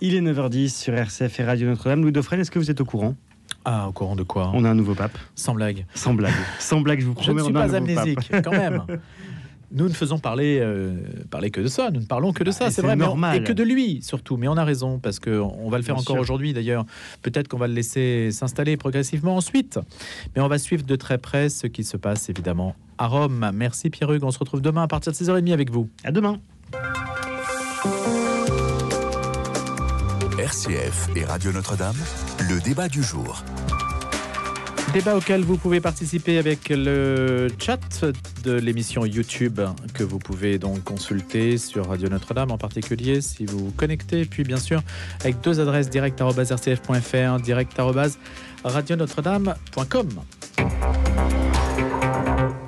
Il est 9h10 sur RCF et Radio Notre-Dame. Louis Dauphren, est-ce que vous êtes au courant ? Ah, au courant de quoi ? On a un nouveau pape. Sans blague. Sans blague. Sans blague, je vous Je ne promets, suis on a un pas nouveau amnésique, pape. quand même. Nous ne faisons parler que de ça. Nous ne parlons que de ça, c'est vrai. Normal. Et que de lui, surtout. Mais on a raison, parce qu'on va le faire Bien encore sûr. aujourd'hui, d'ailleurs. Peut-être qu'on va le laisser s'installer progressivement ensuite. Mais on va suivre de très près ce qui se passe, évidemment, à Rome. Merci Pierre-Hugues. On se retrouve demain à partir de 6h30 avec vous. À demain. RCF et Radio Notre-Dame, le débat du jour. Débat auquel vous pouvez participer avec le chat de l'émission YouTube que vous pouvez donc consulter sur Radio Notre-Dame en particulier si vous vous connectez. Puis bien sûr avec deux adresses direct@rcf.fr, direct@radionotre-dame.com.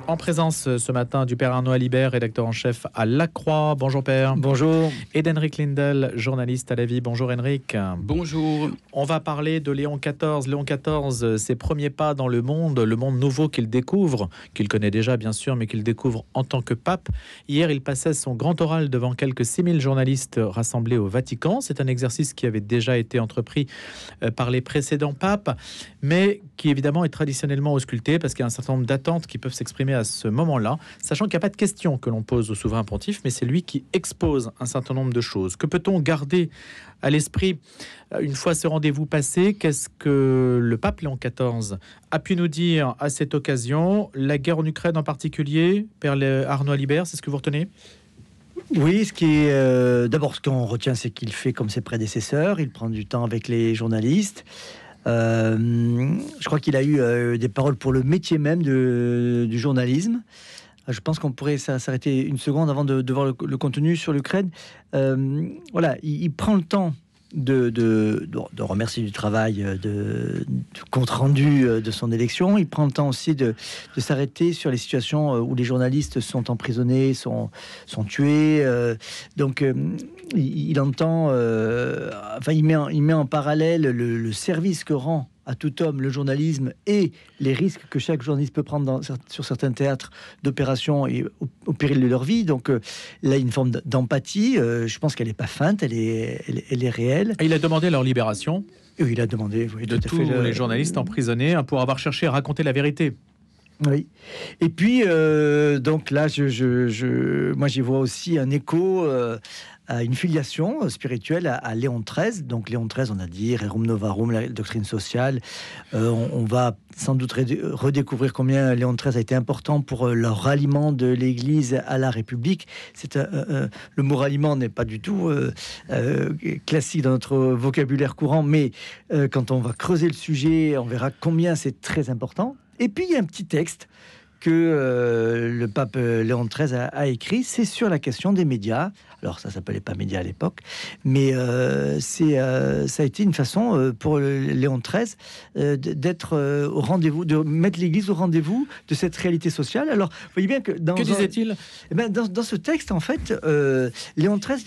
En présence ce matin du Père Arnaud Alibert, rédacteur en chef à La Croix. Bonjour Père. Bonjour. Et d'Henrik Lindel, journaliste à La Vie. Bonjour Henrik. Bonjour. On va parler de Léon XIV. Léon XIV, ses premiers pas dans le monde nouveau qu'il découvre, qu'il connaît déjà bien sûr, mais qu'il découvre en tant que pape. Hier, il passait son grand oral devant quelques 6000 journalistes rassemblés au Vatican. C'est un exercice qui avait déjà été entrepris par les précédents papes, mais qui évidemment est traditionnellement ausculté parce qu'il y a un certain nombre d'attentes qui peuvent s'exprimer à ce moment-là, sachant qu'il n'y a pas de questions que l'on pose au souverain pontife, mais c'est lui qui expose un certain nombre de choses. Que peut-on garder à l'esprit une fois ce rendez-vous passé? Qu'est-ce que le pape Léon XIV a pu nous dire à cette occasion? La guerre en Ukraine en particulier, Père Arnaud Alibert, c'est ce que vous retenez? Oui, ce qui est d'abord ce qu'on retient, c'est qu'il fait comme ses prédécesseurs. Il prend du temps avec les journalistes. Je crois qu'il a eu des paroles pour le métier même du journalisme. Je pense qu'on pourrait s'arrêter une seconde avant de voir le contenu sur l'Ukraine. Voilà, il prend le temps de remercier du travail de compte rendu de son élection. Il prend le temps aussi de s'arrêter sur les situations où les journalistes sont emprisonnés, sont tués. Donc il entend, il met en parallèle le service que rend à tout homme le journalisme et les risques que chaque journaliste peut prendre sur certains théâtres d'opération et au péril de leur vie. Donc là, une forme d'empathie. Je pense qu'elle n'est pas feinte, elle est réelle. Et il a demandé leur libération. Oui, il a demandé de tous les journalistes emprisonnés pour avoir cherché à raconter la vérité. Oui. Et puis, donc là, moi, j'y vois aussi un écho à une filiation spirituelle à Léon XIII. Donc, Léon XIII, on a dit, Rerum Novarum, la doctrine sociale. On va sans doute redécouvrir combien Léon XIII a été important pour le ralliement de l'Église à la République. Le mot ralliement n'est pas du tout classique dans notre vocabulaire courant, mais quand on va creuser le sujet, on verra combien c'est très important. Et puis, il y a un petit texte que le pape Léon XIII a écrit, c'est sur la question des médias. Alors, ça s'appelait pas médias à l'époque, mais ça a été une façon pour Léon XIII d'être au rendez-vous, de mettre l'Église au rendez-vous de cette réalité sociale. Alors, vous voyez bien que que disait-il ? Dans ce texte, en fait, Léon XIII,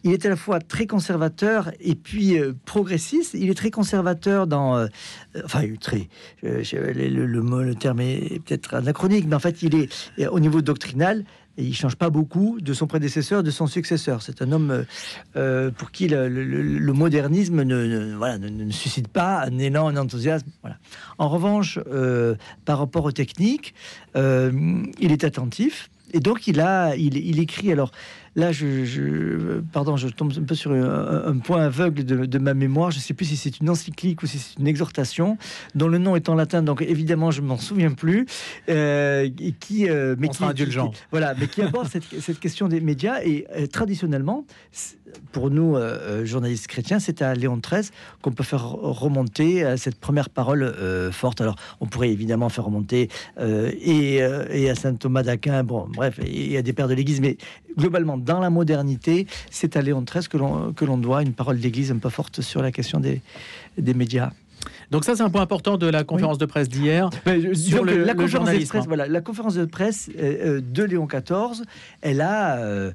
il est à la fois très conservateur et puis progressiste. Il est très conservateur dans... le terme est peut-être anachronique, mais en fait, il est au niveau doctrinal, et il ne change pas beaucoup de son prédécesseur, de son successeur. C'est un homme pour qui le modernisme ne suscite pas un élan, un enthousiasme. Voilà. En revanche, par rapport aux techniques, il est attentif. Et donc, il écrit... Alors, là, je tombe un peu sur un point aveugle de ma mémoire. Je ne sais plus si c'est une encyclique ou si c'est une exhortation, dont le nom est en latin, donc évidemment, je ne m'en souviens plus. On sera indulgent. Mais qui aborde cette question des médias. Et traditionnellement, pour nous, journalistes chrétiens, c'est à Léon XIII qu'on peut faire remonter cette première parole forte. Alors, on pourrait évidemment faire remonter et à saint Thomas d'Aquin, bon, bref, et à des pères de l'Église, mais globalement, dans la modernité, c'est à Léon XIII que l'on doit une parole d'Église un peu forte sur la question des médias. Donc ça, c'est un point important de la conférence de presse d'hier. Sur la conférence de presse, voilà, la conférence de presse de Léon XIV, elle a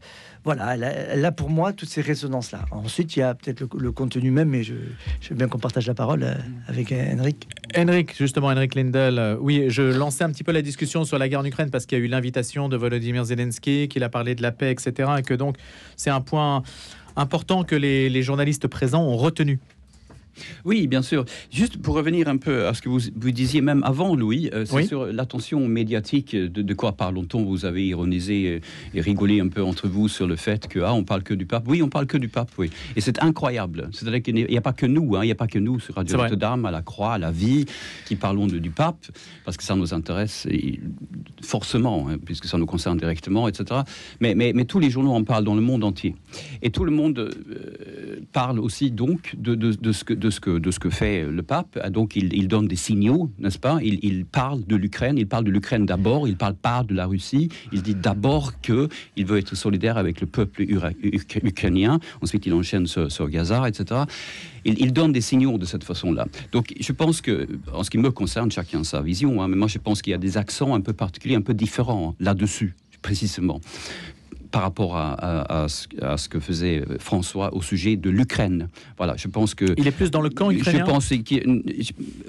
pour moi toutes ces résonances-là. Ensuite, il y a peut-être le contenu même, mais je veux bien qu'on partage la parole avec Henrik. Henrik Lindel, oui, je lançais un petit peu la discussion sur la guerre en Ukraine parce qu'il y a eu l'invitation de Volodymyr Zelensky, qu'il a parlé de la paix, etc. Et que donc, c'est un point important que les journalistes présents ont retenu. Oui, bien sûr. Juste pour revenir un peu à ce que vous disiez même avant, Louis, c'est sur l'attention médiatique. De quoi parlons-on? Vous avez ironisé et rigolé un peu entre vous sur le fait que on parle que du pape. Oui, on parle que du pape, oui. Et c'est incroyable. C'est-à-dire qu'il n'y a pas que nous, il n'y a pas que nous sur Radio Notre-Dame, à la Croix, à la Vie, qui parlons du pape, parce que ça nous intéresse forcément, puisque ça nous concerne directement, etc. Mais tous les journaux en parlent dans le monde entier. Et tout le monde parle aussi donc de ce que fait le pape. Donc il donne des signaux, n'est-ce pas? Il parle de l'Ukraine, il parle de l'Ukraine d'abord, il parle pas de la Russie, il dit d'abord qu'il veut être solidaire avec le peuple ukrainien, ensuite il enchaîne sur Gaza, etc. Il donne des signaux de cette façon-là. Donc je pense que, en ce qui me concerne, chacun sa vision, mais moi je pense qu'il y a des accents un peu particuliers, un peu différents là-dessus, précisément, par rapport à ce que faisait François au sujet de l'Ukraine. Voilà, je pense que... Il est plus dans le camp ukrainien.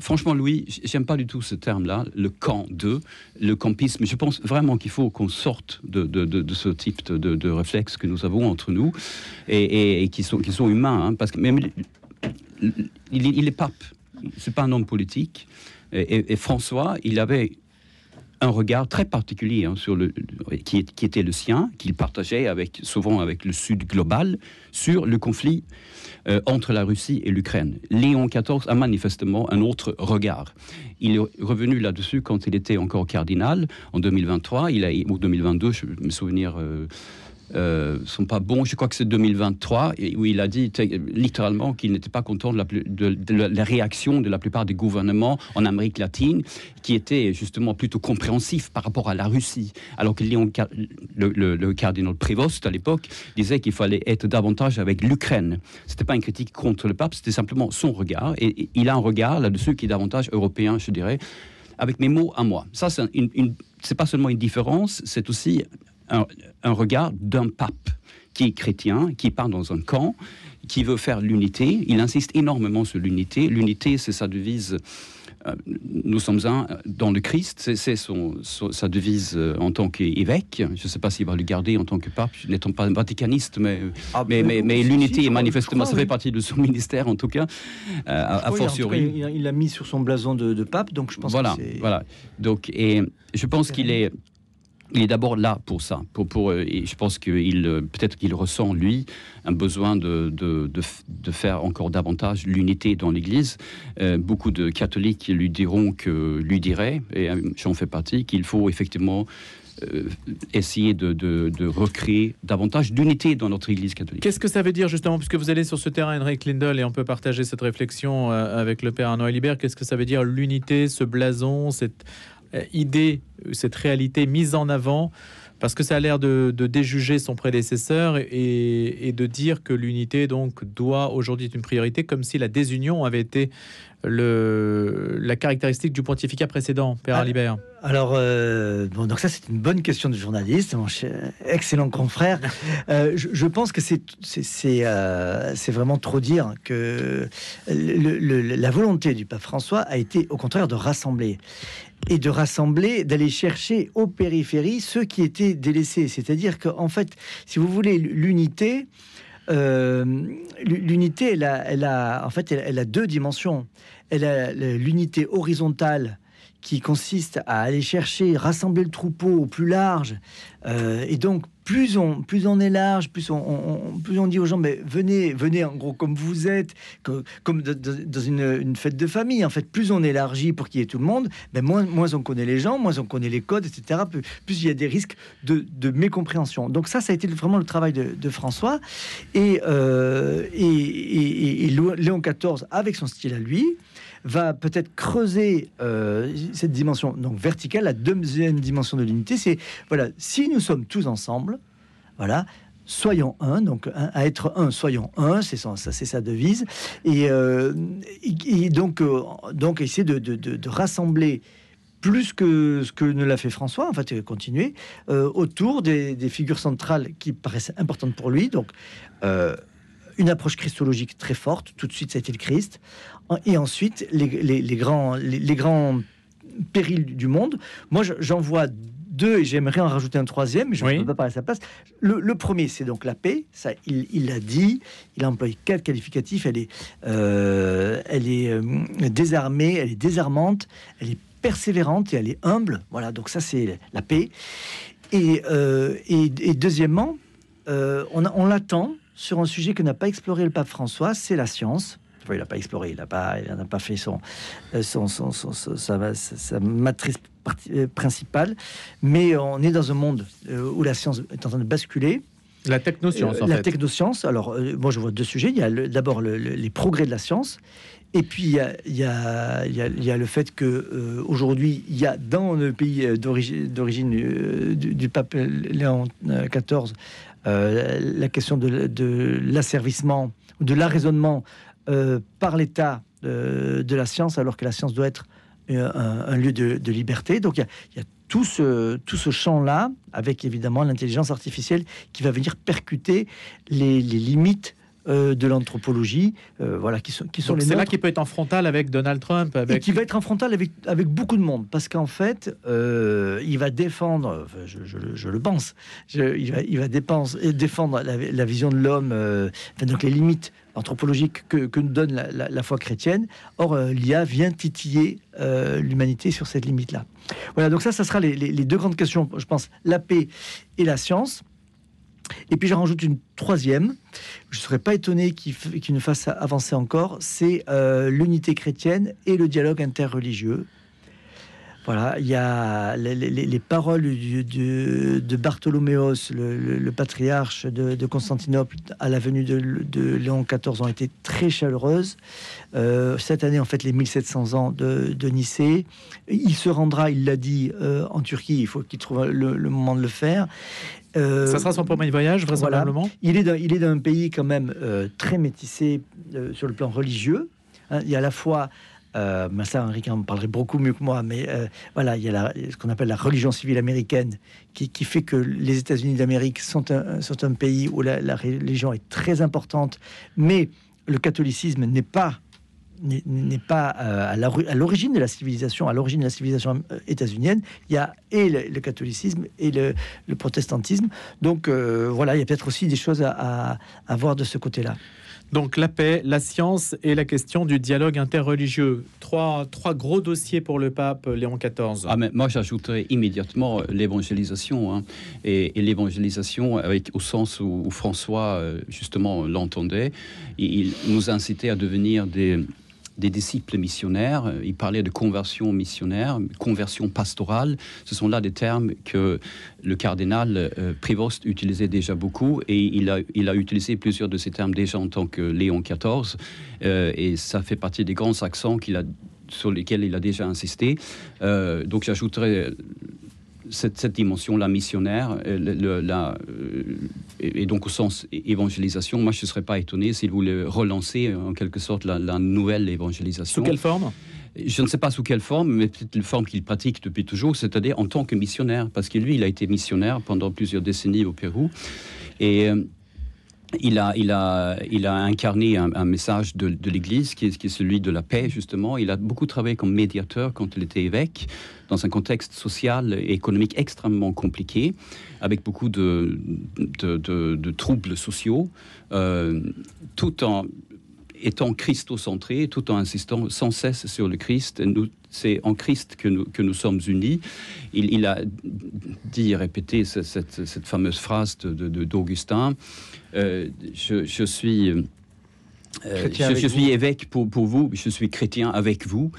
Franchement, Louis, j'aime pas du tout ce terme-là, le campisme. Je pense vraiment qu'il faut qu'on sorte de ce type de réflexes que nous avons entre nous et qui sont humains, parce que même il est pape, c'est pas un homme politique. Et François, il avait un regard très particulier sur qui était le sien, qu'il partageait souvent avec le Sud global, sur le conflit entre la Russie et l'Ukraine. Léon XIV a manifestement un autre regard. Il est revenu là-dessus quand il était encore cardinal, en 2023, ou 2022, je me souviens... sont pas bons, je crois que c'est 2023, où il a dit littéralement qu'il n'était pas content de la réaction de la plupart des gouvernements en Amérique latine, qui étaient justement plutôt compréhensifs par rapport à la Russie, alors que le cardinal Prévost à l'époque disait qu'il fallait être davantage avec l'Ukraine. C'était pas une critique contre le pape, c'était simplement son regard, et il a un regard là-dessus qui est davantage européen, je dirais, avec mes mots à moi. Ça, c'est pas seulement une différence, c'est aussi un regard d'un pape qui est chrétien, qui part dans un camp, qui veut faire l'unité. Il insiste énormément sur l'unité. L'unité, c'est sa devise. Nous sommes un dans le Christ. C'est sa devise en tant qu'évêque. Je ne sais pas s'il va le garder en tant que pape, n'étant pas vaticaniste, mais l'unité est manifestement, ça fait partie de son ministère en tout cas, a fortiori. Il l'a mis sur son blason de pape, donc je pense que c'est... Voilà. Donc, et je pense qu'il est d'abord là pour ça. Et je pense peut-être qu'il ressent, lui, un besoin de faire encore davantage l'unité dans l'Église. Beaucoup de catholiques lui diraient, et j'en fais partie, qu'il faut effectivement essayer de recréer davantage d'unité dans notre Église catholique. Qu'est-ce que ça veut dire justement, puisque vous allez sur ce terrain, Henrik Lindell, et on peut partager cette réflexion avec le Père Noël Libert, qu'est-ce que ça veut dire l'unité, ce blason, cette idée, cette réalité mise en avant, parce que ça a l'air de déjuger son prédécesseur et de dire que l'unité donc doit aujourd'hui être une priorité, comme si la désunion avait été la caractéristique du pontificat précédent, Père Alibert. Alors, donc ça c'est une bonne question de journaliste, mon excellent confrère. Je pense que c'est vraiment trop dire que la volonté du pape François a été au contraire de rassembler. Et d'aller chercher aux périphéries ceux qui étaient délaissés. C'est-à-dire qu'en fait, si vous voulez, l'unité, elle a deux dimensions. Elle a l'unité horizontale qui consiste à aller chercher, rassembler le troupeau au plus large. Et donc, plus on est large, plus on dit aux gens, mais venez en gros comme vous êtes, comme dans une fête de famille. En fait, plus on élargit pour qu'il y ait tout le monde, ben moins on connaît les gens, moins on connaît les codes, etc. Plus il y a des risques de mécompréhension. Donc ça a été vraiment le travail de François. Et Léon XIV, avec son style à lui, va peut-être creuser cette dimension donc verticale. La deuxième dimension de l'unité, c'est voilà, si nous sommes tous ensemble, voilà, soyons un. Donc à être un, soyons un, c'est sa devise. Et donc essayer de rassembler plus que ce que ne l'a fait François, en fait, continuer autour des figures centrales qui paraissent importantes pour lui. Donc une approche christologique très forte. Tout de suite, ça a été le Christ. Et ensuite, les grands périls du monde. Moi, j'en vois deux, et j'aimerais en rajouter un troisième, mais je ne Oui. peux pas parler à sa place. Le premier, c'est donc la paix. Ça, il l'a dit. Il a employé 4 qualificatifs. Elle est désarmée, elle est désarmante, elle est persévérante et elle est humble. Voilà, donc ça, c'est la paix. Et deuxièmement, on l'attend sur un sujet que n'a pas exploré le pape François, c'est la science. Enfin, il n'a pas exploré, il n'a pas fait sa matrice principale, mais on est dans un monde où la science est en train de basculer. La technoscience, en La fait. technoscience, alors moi je vois 2 sujets. Il y a d'abord les progrès de la science, et puis il y a le fait que aujourd'hui il y a dans le pays d'origine du pape Léon XIV la question de l'asservissement, de l'arraisonnement par l'État de la science, alors que la science doit être un lieu de liberté. Donc il y a tout ce champ-là, avec évidemment l'intelligence artificielle qui va venir percuter les limites de l'anthropologie, voilà, qui sont Donc les c'est là nôtres. qu'il peut être en frontal avec Donald Trump, Et avec... qui va être en frontal avec beaucoup de monde, parce qu'en fait, il va défendre, enfin, je le pense, il va défendre la vision de l'homme, enfin, donc les limites anthropologiques que nous donne la foi chrétienne. Or, l'IA vient titiller l'humanité sur cette limite-là. Voilà, donc ça sera les 2 grandes questions, je pense, la paix et la science. Et puis j'en rajoute une troisième, je ne serais pas étonné qu'il nous fasse avancer encore, c'est l'unité chrétienne et le dialogue interreligieux. Voilà, il y a les paroles de Bartholoméos, le patriarche de Constantinople, à la venue de Léon XIV ont été très chaleureuses. Cette année, en fait, les 1700 ans de Nicée. Il se rendra, il l'a dit, en Turquie, il faut qu'il trouve le moment de le faire. Ça sera son premier voyage, vraisemblablement. Voilà. Il est dans un pays quand même très métissé sur le plan religieux. Hein, il y a à la fois... mais ça, Henri en parlerait beaucoup mieux que moi, mais voilà, il y a ce qu'on appelle la religion civile américaine qui fait que les États-Unis d'Amérique sont un pays où la religion est très importante, mais le catholicisme n'est pas à l'origine de la civilisation, états-unienne. Il y a et le catholicisme et le protestantisme. Donc voilà, il y a peut-être aussi des choses à voir de ce côté-là. Donc la paix, la science et la question du dialogue interreligieux. Trois gros dossiers pour le pape Léon XIV. Ah, mais moi, j'ajouterais immédiatement l'évangélisation. Hein, et l'évangélisation, au sens où François, justement, l'entendait. Il nous incitait à devenir des disciples missionnaires. Il parlait de conversion missionnaire, conversion pastorale. Ce sont là des termes que le cardinal Prévost utilisait déjà beaucoup, et il a utilisé plusieurs de ces termes déjà en tant que Léon XIV, et ça fait partie des grands accents sur lesquels il a déjà insisté. Donc j'ajouterais cette dimension-là missionnaire, et donc au sens évangélisation, moi je ne serais pas étonné s'il voulait relancer en quelque sorte la nouvelle évangélisation. Sous quelle forme ? Je ne sais pas sous quelle forme, mais peut-être une forme qu'il pratique depuis toujours, c'est-à-dire en tant que missionnaire, parce que lui, il a été missionnaire pendant plusieurs décennies au Pérou, et il a incarné un message de l'Église qui est celui de la paix, justement. Il a beaucoup travaillé comme médiateur quand il était évêque, dans un contexte social et économique extrêmement compliqué, avec beaucoup de troubles sociaux, tout en étant christocentré, tout en insistant sans cesse sur le Christ. C'est en Christ que nous sommes unis. Il a dit et répété cette fameuse phrase d'Augustin. Je suis évêque pour vous, je suis chrétien avec vous.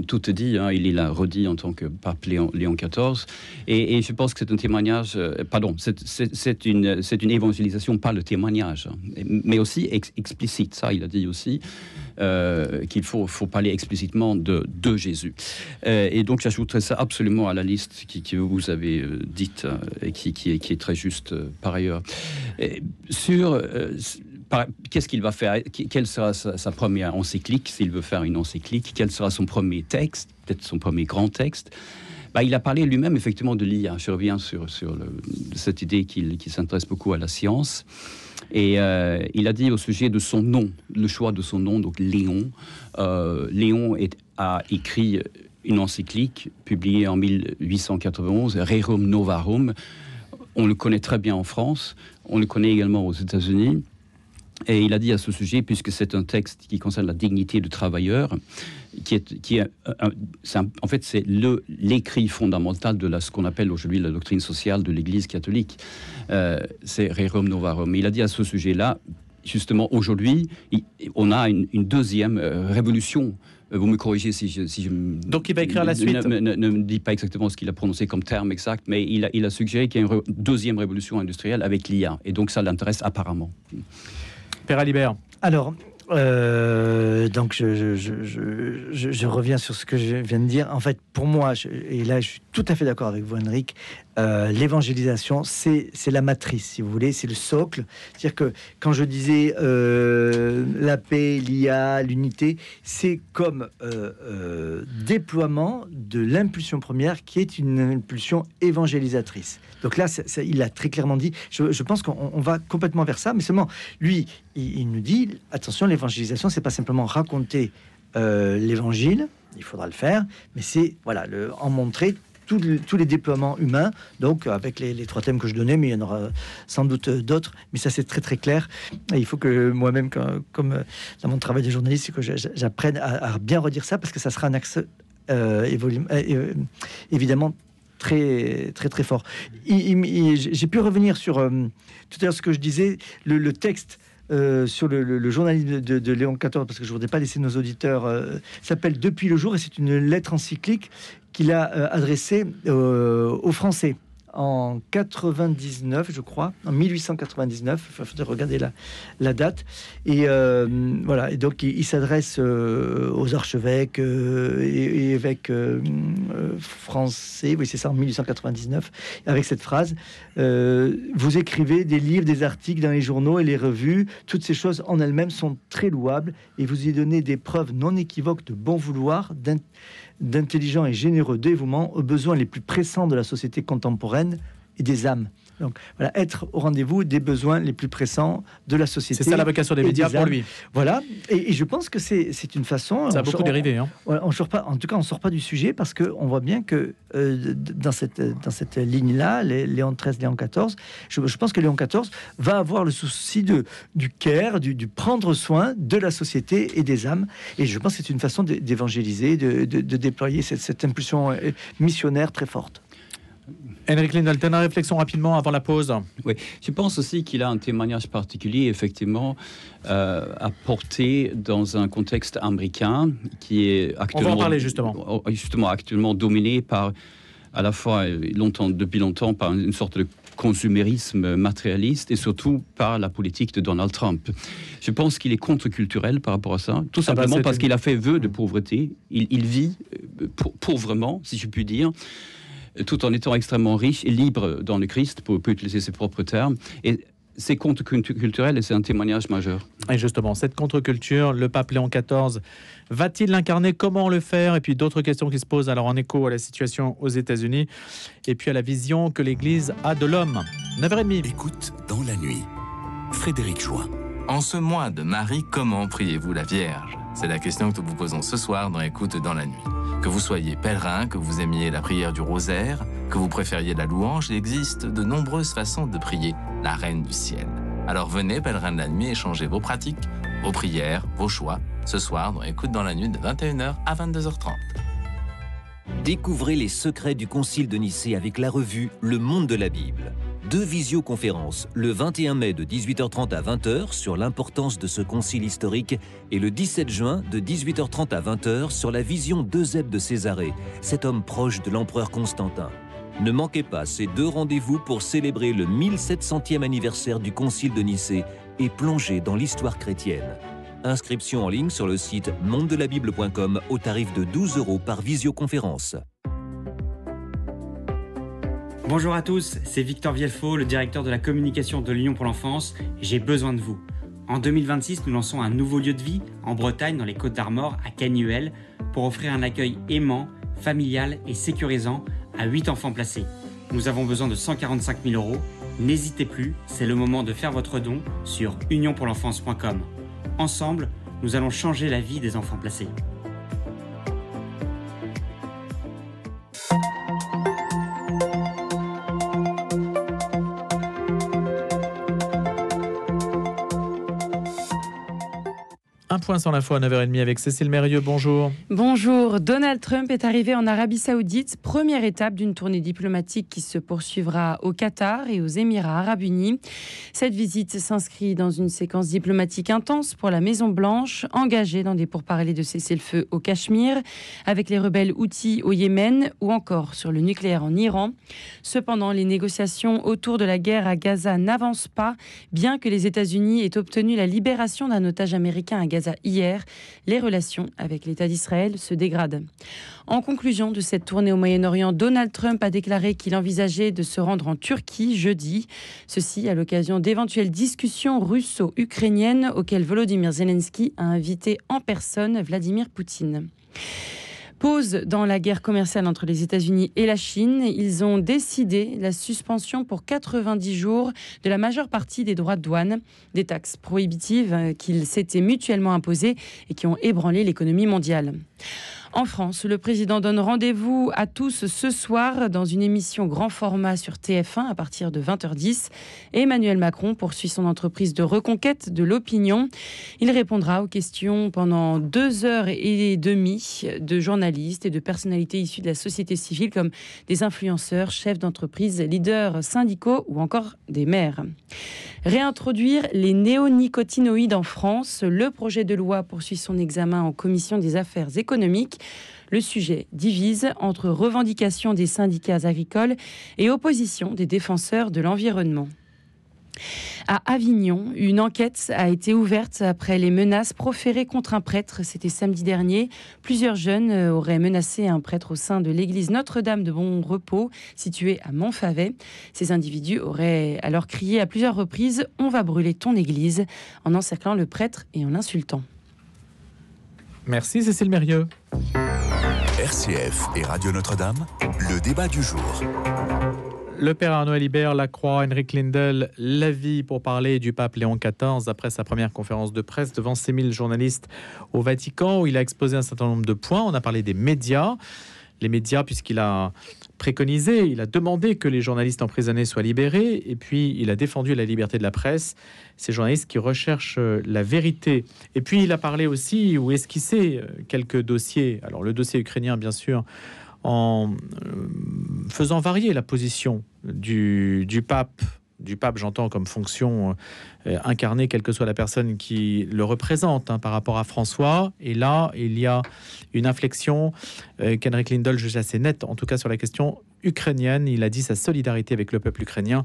Tout est dit, hein, il l'a redit en tant que pape Léon XIV, et je pense que c'est un témoignage, c'est une évangélisation par le témoignage, hein, mais aussi explicite. Ça, il a dit aussi qu'il faut parler explicitement de Jésus. Et donc, j'ajouterai ça absolument à la liste que vous avez dite, et qui est très juste par ailleurs. Qu'est-ce qu'il va faire? Quelle sera sa première encyclique, s'il veut faire une encyclique? Quel sera son premier texte, peut-être son premier grand texte? Il a parlé lui-même effectivement de l'IA. Je reviens sur cette idée qu'il s'intéresse beaucoup à la science. Et il a dit au sujet de son nom, le choix de son nom, donc Léon. Léon a écrit une encyclique publiée en 1891, Rerum Novarum. On le connaît très bien en France, on le connaît également aux États-Unis. Et il a dit à ce sujet, puisque c'est un texte qui concerne la dignité du travailleur, en fait, c'est l'écrit fondamental de ce qu'on appelle aujourd'hui la doctrine sociale de l'Église catholique. C'est Rerum Novarum. Il a dit à ce sujet-là, justement, aujourd'hui, on a une deuxième révolution. Vous me corrigez si je Donc il va écrire la suite. Ne me dis pas exactement ce qu'il a prononcé comme terme exact, mais il a suggéré qu'il y a une deuxième révolution industrielle avec l'IA. Et donc ça l'intéresse apparemment. Père Alibert. Alors, donc je reviens sur ce que je viens de dire. En fait, pour moi, et là je suis tout à fait d'accord avec vous, Henrik, l'évangélisation, c'est la matrice, si vous voulez, c'est le socle. C'est-à-dire que quand je disais la paix, l'IA, l'unité, c'est comme déploiement de l'impulsion première qui est une impulsion évangélisatrice. Donc là, il l'a très clairement dit. Je pense qu'on va complètement vers ça, mais seulement lui, il nous dit attention, l'évangélisation, c'est pas simplement raconter l'évangile, il faudra le faire, mais c'est en montrer tous les déploiements humains, donc avec les 3 thèmes que je donnais, mais il y en aura sans doute d'autres, mais ça c'est très très clair. Et il faut que moi-même, comme dans mon travail de journaliste, que j'apprenne à bien redire ça, parce que ça sera un axe évidemment très très très fort. J'ai pu revenir sur tout à l'heure ce que je disais, le texte sur le journalisme de Léon XIV, parce que je ne voudrais pas laisser nos auditeurs, s'appelle Depuis le jour, et c'est une lettre encyclique qu'il a adressée aux Français en 99, je crois, en 1899. Il faudrait regarder la date. Et voilà. Et donc, il s'adresse aux archevêques et évêques français. Oui, c'est ça, en 1899, avec cette phrase. Vous écrivez des livres, des articles dans les journaux et les revues. Toutes ces choses en elles-mêmes sont très louables, et vous y donnez des preuves non équivoques de bon vouloir, d'intelligent et généreux dévouement aux besoins les plus pressants de la société contemporaine et des âmes. Donc voilà, être au rendez-vous des besoins les plus pressants de la société. C'est ça la vocation des médias pour lui. Voilà, et je pense que c'est une façon. Ça a beaucoup dérivé. Hein. On sort pas, en tout cas, on sort pas du sujet, parce que on voit bien que dans cette ligne-là, Léon XIII, Léon XIV, je pense que Léon XIV va avoir le souci du care, du prendre soin de la société et des âmes. Et je pense que c'est une façon d'évangéliser, de déployer cette impulsion missionnaire très forte. Henrik Lindahl, une réflexion rapidement avant la pause. Oui, je pense aussi qu'il a un témoignage particulier, effectivement, à porter dans un contexte américain qui est actuellement... On va en parler justement. Justement, actuellement dominé par, à la fois, depuis longtemps, par une sorte de consumérisme matérialiste, et surtout par la politique de Donald Trump. Je pense qu'il est contre-culturel par rapport à ça, tout simplement parce qu'il a fait vœu de pauvreté. Il vit pauvrement, si je puis dire, tout en étant extrêmement riche et libre dans le Christ, pour utiliser ses propres termes. Et c'est contre-culturel, et c'est un témoignage majeur. Et justement, cette contre-culture, le pape Léon XIV, va-t-il l'incarner? Comment le faire? Et puis d'autres questions qui se posent alors en écho à la situation aux États-Unis, et puis à la vision que l'Église a de l'homme. 9h30. Écoute dans la nuit. Frédéric Join. En ce mois de Marie, comment priez-vous la Vierge? C'est la question que nous vous posons ce soir dans Écoute dans la nuit. Que vous soyez pèlerin, que vous aimiez la prière du rosaire, que vous préfériez la louange, il existe de nombreuses façons de prier la Reine du Ciel. Alors venez, pèlerins de la nuit, échanger vos pratiques, vos prières, vos choix, ce soir dans Écoute dans la nuit de 21h à 22h30. Découvrez les secrets du Concile de Nicée avec la revue Le Monde de la Bible. 2 visioconférences, le 21 mai de 18h30 à 20h sur l'importance de ce concile historique, et le 17 juin de 18h30 à 20h sur la vision d'Eusèbe de Césarée, cet homme proche de l'empereur Constantin. Ne manquez pas ces 2 rendez-vous pour célébrer le 1700e anniversaire du Concile de Nicée et plonger dans l'histoire chrétienne. Inscription en ligne sur le site mondelabible.com au tarif de 12 € par visioconférence. Bonjour à tous, c'est Victor Vielfaux, le directeur de la communication de l'Union pour l'enfance. J'ai besoin de vous. En 2026, nous lançons un nouveau lieu de vie en Bretagne, dans les Côtes-d'Armor, à Cagnuel, pour offrir un accueil aimant, familial et sécurisant à 8 enfants placés. Nous avons besoin de 145 000 €. N'hésitez plus, c'est le moment de faire votre don sur unionpourlenfance.com. Ensemble, nous allons changer la vie des enfants placés. Un point sur l'info à 9h30 avec Cécile Mérieux, bonjour. Bonjour, Donald Trump est arrivé en Arabie Saoudite, première étape d'une tournée diplomatique qui se poursuivra au Qatar et aux Émirats Arabes Unis. Cette visite s'inscrit dans une séquence diplomatique intense pour la Maison-Blanche, engagée dans des pourparlers de cessez-le-feu au Cachemire, avec les rebelles Houthis au Yémen ou encore sur le nucléaire en Iran. Cependant, les négociations autour de la guerre à Gaza n'avancent pas, bien que les États-Unis aient obtenu la libération d'un otage américain à Gaza hier. Les relations avec l'État d'Israël se dégradent. En conclusion de cette tournée au Moyen-Orient, Donald Trump a déclaré qu'il envisageait de se rendre en Turquie jeudi. Ceci à l'occasion d'éventuelles discussions russo-ukrainiennes auxquelles Volodymyr Zelensky a invité en personne Vladimir Poutine. Pause dans la guerre commerciale entre les États-Unis et la Chine. Ils ont décidé la suspension pour 90 jours de la majeure partie des droits de douane, des taxes prohibitives qu'ils s'étaient mutuellement imposées et qui ont ébranlé l'économie mondiale. En France, le président donne rendez-vous à tous ce soir dans une émission grand format sur TF1 à partir de 20h10. Emmanuel Macron poursuit son entreprise de reconquête de l'opinion. Il répondra aux questions pendant 2h30 de journalistes et de personnalités issues de la société civile comme des influenceurs, chefs d'entreprise, leaders syndicaux ou encore des maires. Réintroduire les néonicotinoïdes en France. Le projet de loi poursuit son examen en commission des affaires économiques. Le sujet divise entre revendications des syndicats agricoles et opposition des défenseurs de l'environnement. À Avignon, une enquête a été ouverte après les menaces proférées contre un prêtre. C'était samedi dernier. Plusieurs jeunes auraient menacé un prêtre au sein de l'église Notre-Dame de Bon Repos, située à Montfavet. Ces individus auraient alors crié à plusieurs reprises « On va brûler ton église » en encerclant le prêtre et en l'insultant. Merci Cécile Mérieux. RCF et Radio Notre-Dame, le débat du jour. Le père Arnaud Alibert, Lacroix, Henrik Lindel, l'avis pour parler du pape Léon XIV après sa première conférence de presse devant 6000 journalistes au Vatican où il a exposé un certain nombre de points. On a parlé des médias. Les médias, puisqu'il a préconisé, il a demandé que les journalistes emprisonnés soient libérés, et puis il a défendu la liberté de la presse, ces journalistes qui recherchent la vérité. Et puis il a parlé aussi, ou esquissé, quelques dossiers. Alors le dossier ukrainien, bien sûr, en faisant varier la position du pape. Du pape, j'entends comme fonction incarnée, quelle que soit la personne qui le représente par rapport à François. Et là, il y a une inflexion qu'Henrik Lindel juge assez nette, en tout cas sur la question ukrainienne. Il a dit sa solidarité avec le peuple ukrainien.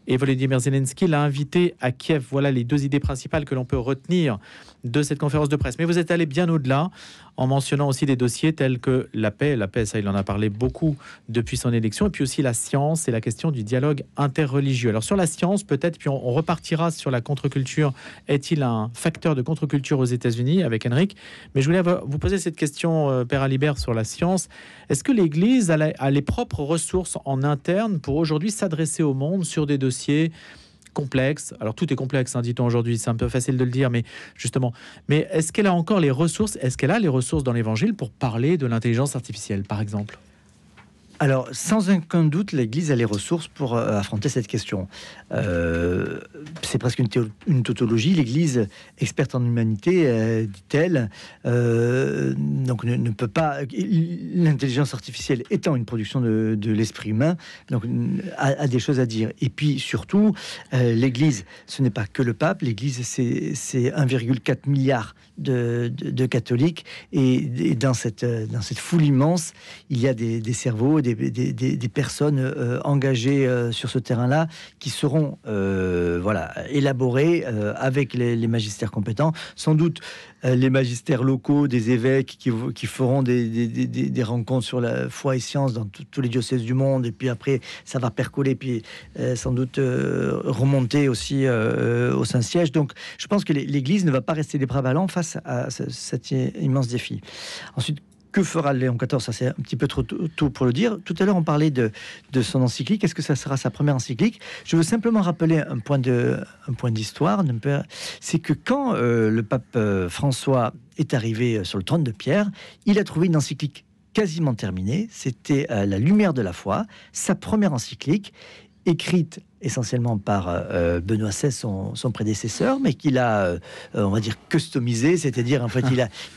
Et Volodymyr Zelensky l'a invité à Kiev. Voilà les deux idées principales que l'on peut retenir de cette conférence de presse. Mais vous êtes allé bien au-delà en mentionnant aussi des dossiers tels que la paix. La paix, ça, il en a parlé beaucoup depuis son élection. Et puis aussi la science et la question du dialogue interreligieux. Alors sur la science, peut-être, puis on repartira sur la contre-culture. Est-il un facteur de contre-culture aux États-Unis avec Henrik? Mais je voulais vous poser cette question, Père Alibert, sur la science. Est-ce que l'Église a les propres ressources en interne pour aujourd'hui s'adresser au monde sur des dossiers complexe. Alors tout est complexe, dit-on aujourd'hui, c'est un peu facile de le dire, mais justement. Mais est-ce qu'elle a encore les ressources? Est-ce qu'elle a les ressources dans l'Évangile pour parler de l'intelligence artificielle, par exemple? Alors, sans aucun doute, l'Église a les ressources pour affronter cette question. C'est presque une tautologie. L'Église, experte en humanité, dit-elle, donc ne peut pas... L'intelligence artificielle étant une production de l'esprit humain, donc a des choses à dire. Et puis, surtout, l'Église, ce n'est pas que le pape. L'Église, c'est 1,4 milliard de catholiques. Et dans cette foule immense, il y a des cerveaux, des personnes engagées sur ce terrain-là qui seront élaborées avec les magistères compétents. Sans doute les magistères locaux, des évêques qui feront des rencontres sur la foi et science dans tous les diocèses du monde. Et puis après, ça va percoler, puis sans doute remonter aussi au Saint-Siège. Donc, je pense que l'Église ne va pas rester les bras ballants face à cet immense défi. Ensuite, que fera Léon XIV? Ça, c'est un petit peu trop tôt pour le dire. Tout à l'heure, on parlait de son encyclique. Est-ce que ça sera sa première encyclique? Je veux simplement rappeler un point d'histoire. C'est que quand le pape François est arrivé sur le trône de Pierre, il a trouvé une encyclique quasiment terminée. C'était La lumière de la foi, sa première encyclique, écrite essentiellement par Benoît XVI, son prédécesseur, mais qu'il a, on va dire, customisé, c'est-à-dire en fait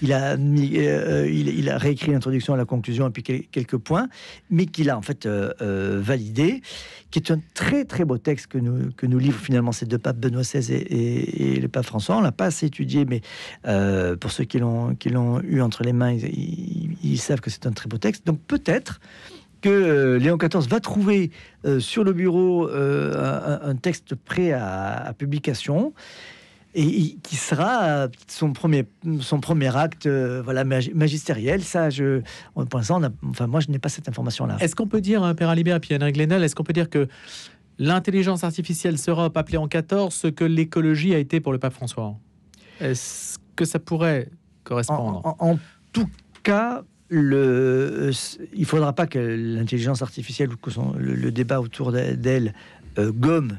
il a réécrit l'introduction à la conclusion et puis quelques points, mais qu'il a en fait validé, qui est un très très beau texte que nous livrent finalement ces deux papes, Benoît XVI et le pape François. On l'a pas assez étudié, mais pour ceux qui l'ont eu entre les mains, ils savent que c'est un très beau texte. Donc peut-être que Léon XIV va trouver sur le bureau un texte prêt à publication et qui sera son premier acte magistériel. Ça, pour l'instant, moi, je n'ai pas cette information-là. Est-ce qu'on peut dire, Père Alibert, puis Henri Glenel, est-ce qu'on peut dire que l'intelligence artificielle sera au pape Léon XIV ce que l'écologie a été pour le pape François? Est-ce que ça pourrait correspondre? En tout cas, il ne faudra pas que l'intelligence artificielle ou que le débat autour d'elle gomme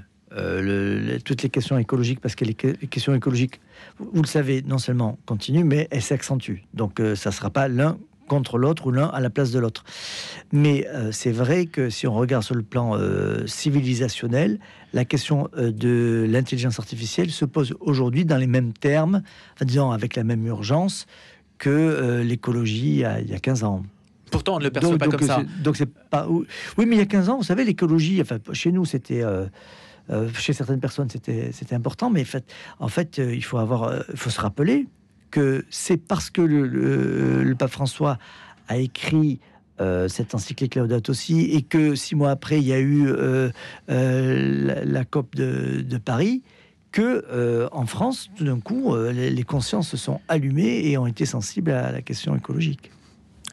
toutes les questions écologiques, parce que les questions écologiques, vous le savez, non seulement continuent, mais elles s'accentuent. Donc ça ne sera pas l'un contre l'autre ou l'un à la place de l'autre. Mais c'est vrai que si on regarde sur le plan civilisationnel, la question de l'intelligence artificielle se pose aujourd'hui dans les mêmes termes, disons avec la même urgence que l'écologie il y a 15 ans. Pourtant, on ne le perçoit pas comme ça. Donc c'est pas... Oui, mais il y a 15 ans, vous savez, l'écologie, enfin, chez nous, c'était... chez certaines personnes, c'était important, mais en fait, il faut se rappeler que c'est parce que le pape François a écrit cette encyclique Laudato Si, et que 6 mois après, il y a eu la COP de Paris, que en France, tout d'un coup, les consciences se sont allumées et ont été sensibles à la question écologique.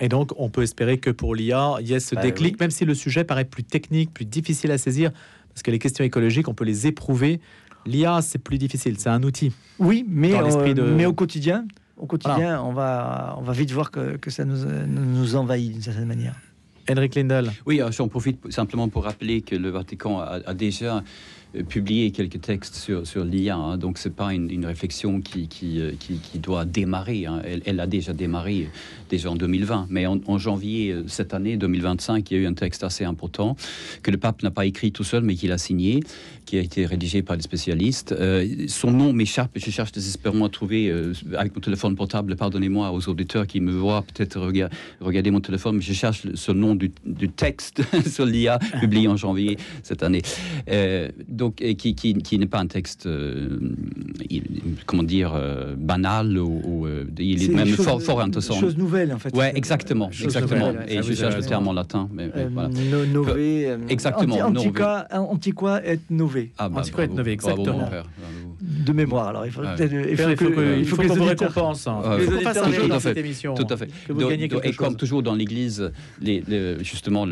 Et donc, on peut espérer que pour l'IA, il y ait ce déclic, oui. Même si le sujet paraît plus technique, plus difficile à saisir, parce que les questions écologiques, on peut les éprouver. L'IA, c'est plus difficile, c'est un outil. Oui, mais au quotidien, voilà. on va vite voir que ça nous envahit d'une certaine manière. Henrik Lindell. Oui, j'en profite simplement pour rappeler que le Vatican a déjà publié quelques textes sur l'IA, hein, donc c'est pas une réflexion qui doit démarrer, hein. Elle a déjà démarré déjà en 2020, mais en janvier cette année 2025, il y a eu un texte assez important que le pape n'a pas écrit tout seul, mais qu'il a signé, qui a été rédigé par des spécialistes. Son nom m'échappe, je cherche désespérément à trouver avec mon téléphone portable, pardonnez-moi aux auditeurs qui me voient peut-être regarder mon téléphone, mais je cherche ce nom du texte sur l'IA publié en janvier cette année. Donc, qui n'est pas un texte, banal, ou il est même fort intéressant. Chose nouvelle, en fait. Ouais, exactement. Nouvelle, et je cherche le terme en latin. Mais voilà. Nové. Exactement. Antiqua et nové. Antiqua et nové, exactement. De mémoire. Alors, il faut qu'on vous récompense. Il faut qu'on fasse un jeu dans cette émission. Tout à fait. Et comme toujours dans l'Église, justement,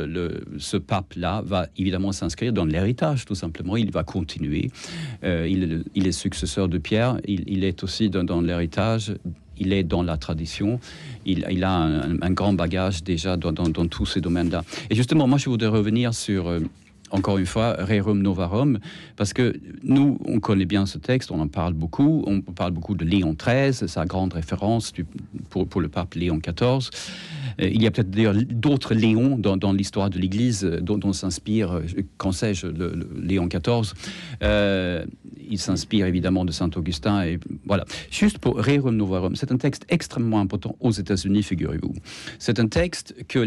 ce pape-là va évidemment s'inscrire dans l'héritage, tout simplement. Il va continuer. Il est successeur de Pierre. Il est aussi dans l'héritage. Il est dans la tradition. Il a un grand bagage déjà dans tous ces domaines-là. Et justement, moi, je voudrais revenir sur... encore une fois, Rerum Novarum, parce que nous, on connaît bien ce texte, on en parle beaucoup. On parle beaucoup de Léon XIII, sa grande référence pour le pape Léon XIV. Il y a peut-être d'ailleurs d'autres Léons dans l'histoire de l'Église dont s'inspire, qu'en sais-je, Léon XIV. Il s'inspire évidemment de Saint-Augustin. Et voilà. Juste pour Rerum Novarum, c'est un texte extrêmement important aux États-Unis, figurez-vous. C'est un texte que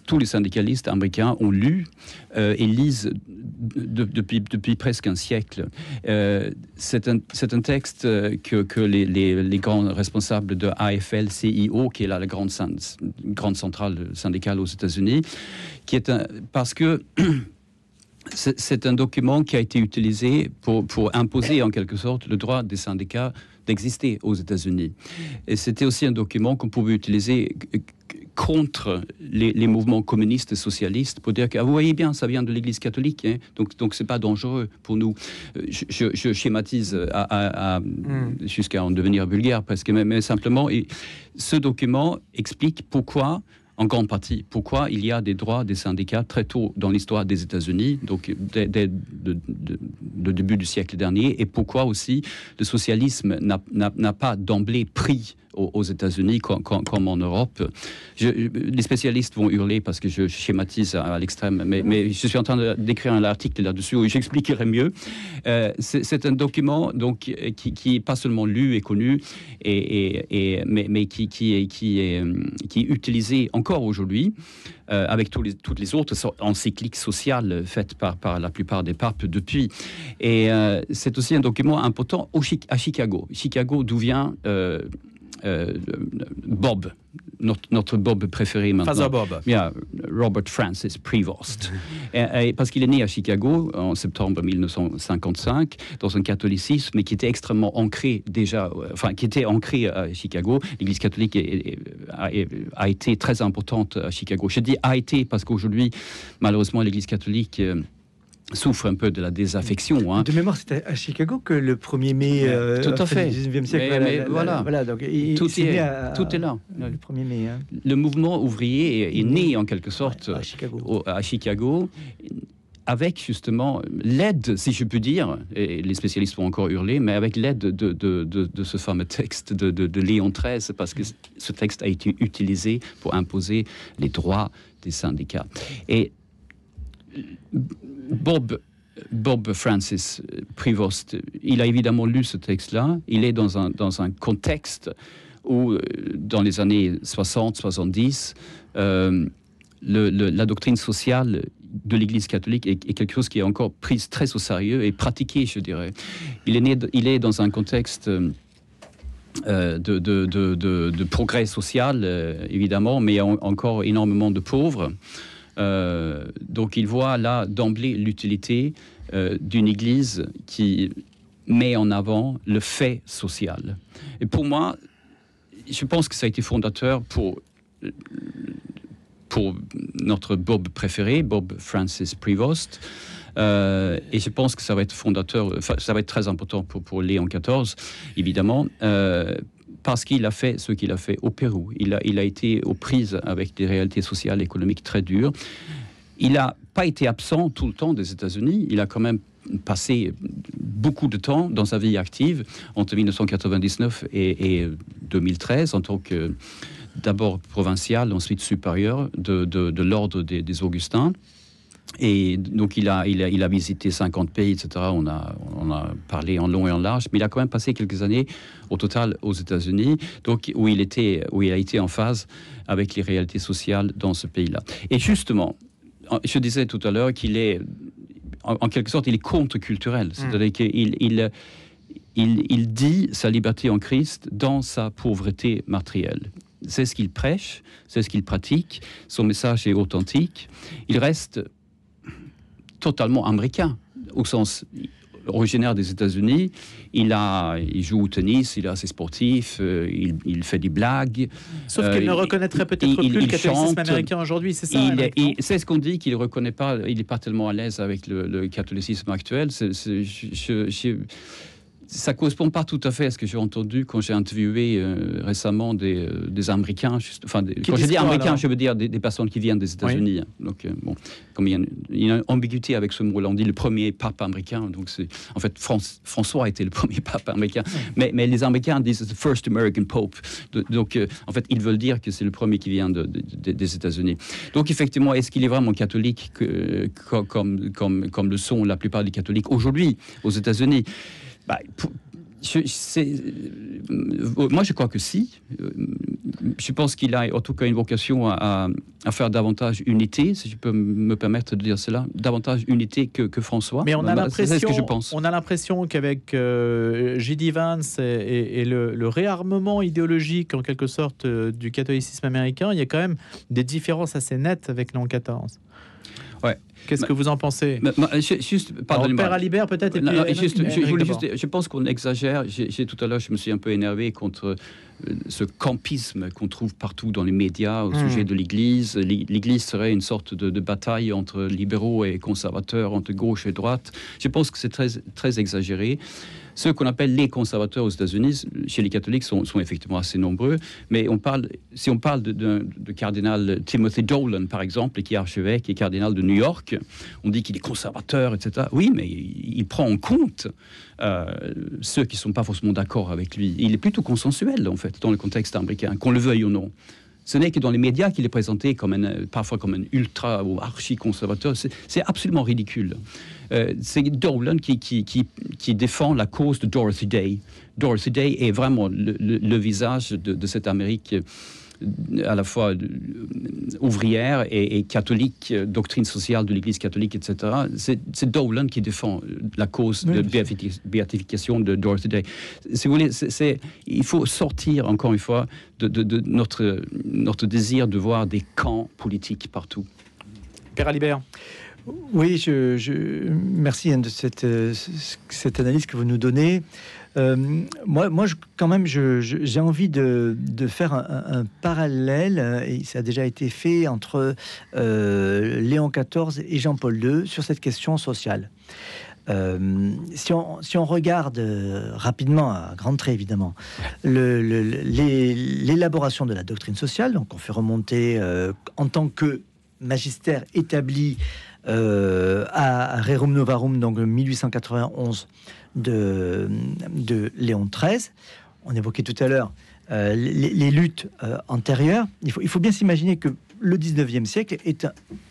tous les syndicalistes américains ont lu et lisent depuis presque un siècle. C'est un texte que les grands responsables de AFL-CIO, qui est la grande centrale syndicale aux États-Unis, parce que c'est un document qui a été utilisé pour imposer en quelque sorte le droit des syndicats d'exister aux États-Unis. Et c'était aussi un document qu'on pouvait utiliser contre les mouvements communistes et socialistes pour dire que vous voyez bien, ça vient de l'Église catholique, hein, donc c'est pas dangereux pour nous. Je schématise jusqu'à en devenir vulgaire presque, mais simplement, ce document explique pourquoi, en grande partie, pourquoi il y a des droits des syndicats très tôt dans l'histoire des États-Unis, donc dès le début du siècle dernier, et pourquoi aussi le socialisme n'a pas d'emblée pris aux États-Unis comme en Europe. Les spécialistes vont hurler parce que je schématise à l'extrême, mais je suis en train d'écrire un article là-dessus où j'expliquerai mieux. C'est un document donc, qui est pas seulement lu et connu, mais qui est utilisé encore aujourd'hui, avec toutes les autres encycliques sociales faites par la plupart des papes depuis. Et c'est aussi un document important à Chicago. Chicago, d'où vient Bob, notre Bob préféré maintenant. Father Bob. Yeah, Robert Francis Prevost. Parce qu'il est né à Chicago en septembre 1955, dans un catholicisme qui était extrêmement ancré déjà, qui était ancré à Chicago. L'Église catholique a été très importante à Chicago. Je dis a été parce qu'aujourd'hui, malheureusement, l'Église catholique souffre un peu de la désaffection. De mémoire, c'était à Chicago que le 1er mai tout à fait. du 19e siècle. Voilà, donc, tout est là. Le 1er mai. Le mouvement ouvrier est né en quelque sorte à Chicago, avec justement l'aide, si je puis dire, et les spécialistes vont encore hurler, mais avec l'aide de ce fameux texte de Léon XIII, parce que ce texte a été utilisé pour imposer les droits des syndicats. Et Bob Francis Prevost, il a évidemment lu ce texte-là. Il est dans un contexte où, dans les années 60-70, la doctrine sociale de l'Église catholique est quelque chose qui est encore prise très au sérieux et pratiqué, je dirais. Il est dans un contexte de progrès social, évidemment, mais encore énormément de pauvres. Donc il voit là d'emblée l'utilité d'une Église qui met en avant le fait social. Et pour moi, je pense que ça a été fondateur pour notre Bob préféré, Bob Francis Prevost. Et je pense que ça va être fondateur, ça va être très important pour Léon XIV, évidemment. Parce qu'il a fait ce qu'il a fait au Pérou. Il a été aux prises avec des réalités sociales et économiques très dures. Il n'a pas été absent tout le temps des États-Unis. Il a quand même passé beaucoup de temps dans sa vie active, entre 1999 et 2013, en tant que d'abord provincial, ensuite supérieur de l'ordre des Augustins. Et donc il a visité 50 pays, etc. On a parlé en long et en large, mais il a quand même passé quelques années au total aux États-Unis, donc où il a été en phase avec les réalités sociales dans ce pays-là. Et justement, je disais tout à l'heure qu'il est, en quelque sorte, il est contre-culturel, c'est-à-dire qu'il dit sa liberté en Christ dans sa pauvreté matérielle. C'est ce qu'il prêche, c'est ce qu'il pratique. Son message est authentique. Il reste totalement américain, au sens originaire des États-Unis. Il joue au tennis, il est assez sportif, il fait des blagues. Sauf qu'il ne reconnaîtrait peut-être plus le catholicisme américain aujourd'hui, c'est ça? C'est ce qu'on dit, qu'il ne reconnaît pas, il n'est pas tellement à l'aise avec le catholicisme actuel. Ça ne correspond pas tout à fait à ce que j'ai entendu quand j'ai interviewé récemment des Américains. Quand je dis Américains, alors, je veux dire des personnes qui viennent des États-Unis. Oui. Donc, comme il y a une ambiguïté avec ce mot-là, on dit le premier pape américain. Donc, en fait, François a été le premier pape américain. Oui. Mais les Américains disent the first American Pope. Donc, en fait, ils veulent dire que c'est le premier qui vient des États-Unis. Donc, effectivement, est-ce qu'il est vraiment catholique comme le sont la plupart des catholiques aujourd'hui aux États-Unis? Moi, je crois que si. Je pense qu'il a en tout cas une vocation à faire davantage unité, si je peux me permettre de dire cela, davantage unité que François. Mais on a l'impression, c'est ce que je pense. On a l'impression qu'avec J.D. Vance et le réarmement idéologique en quelque sorte du catholicisme américain, il y a quand même des différences assez nettes avec Léon XIV. Ouais. Qu'est-ce que vous en pensez? Père Alibert peut-être. Je pense qu'on exagère. Tout à l'heure, je me suis un peu énervé contre ce campisme qu'on trouve partout dans les médias au sujet de l'Église. L'Église serait une sorte de bataille entre libéraux et conservateurs, entre gauche et droite. Je pense que c'est très, très exagéré. Ceux qu'on appelle les conservateurs aux États-Unis, chez les catholiques, sont effectivement assez nombreux. Mais si on parle de cardinal Timothy Dolan, par exemple, qui est archevêque et cardinal de New York, On dit qu'il est conservateur, etc. Oui, mais il prend en compte ceux qui ne sont pas forcément d'accord avec lui. Il est plutôt consensuel, en fait, dans le contexte américain, qu'on le veuille ou non. Ce n'est que dans les médias qu'il est présenté parfois comme un ultra ou archi-conservateur. C'est absolument ridicule. C'est Dolan qui défend la cause de Dorothy Day. Dorothy Day est vraiment le visage de cette Amérique à la fois ouvrière et catholique, doctrine sociale de l'Église catholique, etc. C'est Dolan qui défend la cause de béatification de Dorothy Day. Si vous voulez, il faut sortir, encore une fois, de notre désir de voir des camps politiques partout. Père Alibert. Oui, merci de cette analyse que vous nous donnez. Moi, quand même, j'ai envie de faire un parallèle, et ça a déjà été fait entre Léon XIV et Jean-Paul II sur cette question sociale. Si on regarde rapidement, à grands traits évidemment, l'élaboration de la doctrine sociale, donc on fait remonter en tant que magistère établi à Rerum Novarum, donc 1891 de Léon XIII. On évoquait tout à l'heure les luttes antérieures. Il faut bien s'imaginer que le 19e siècle est